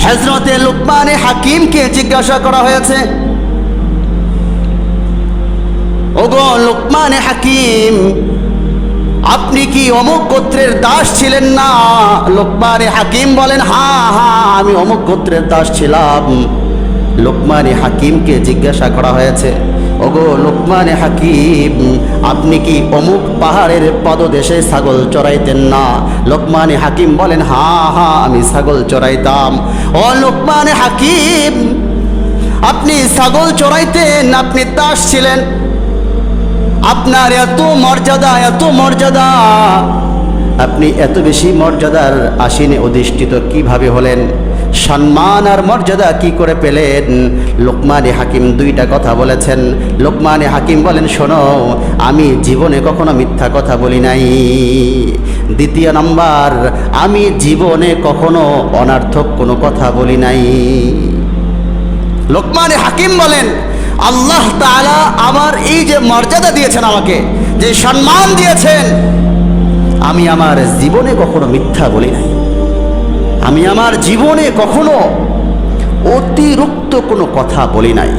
হযরতে লুকমানে হাকিমকে জিজ্ঞাসা করা হয়েছে, ওগো লুকমানে হাকিম, আপনি কি অমুক গোত্রের দাস ছিলেন না? লুকমানে হাকিম বলেন, হ্যাঁ হ্যাঁ, আমি অমুক গোত্রের দাস ছিলাম। লুকমানে হাকিমকে জিজ্ঞাসা করা হয়েছে, ওগো লুকমানে হাকিম, আপনি কি অমুক পাহাড়ের পদদেশে ছাগল চড়াইতেন না? লুকমানে হাকিম বলেন, হ্যাঁ হ্যাঁ, আমি ছাগল চড়াইতাম। ও লুকমানে হাকিম, আপনি ছাগল চড়াইতেন, আপনি দাস ছিলেন, আপনার এত মর্যাদা, এত মর্যাদা, আপনি এত বেশি মর্যাদার আসীনে অধিষ্ঠিত কিভাবে হলেন? সম্মান আর মর্যাদা কি করে পেলেন? লুকমানে হাকিম দুইটা কথা বলেছেন। লুকমানে হাকিম বলেন, শোনো, আমি জীবনে কখনো মিথ্যা কথা বলি নাই। দ্বিতীয় নাম্বার, আমি জীবনে কখনো অনার্থক কোনো কথা বলি নাই। লুকমানে হাকিম বলেন, আল্লাহ তাআলা আমার এই যে মর্যাদা দিয়েছেন, আমাকে যে সম্মান দিয়েছেন, আমি আমার জীবনে কখনো মিথ্যা বলি নাই। আমি আমার জীবনে কখনো অতিরিক্ত কোনো কথা বলি নাই।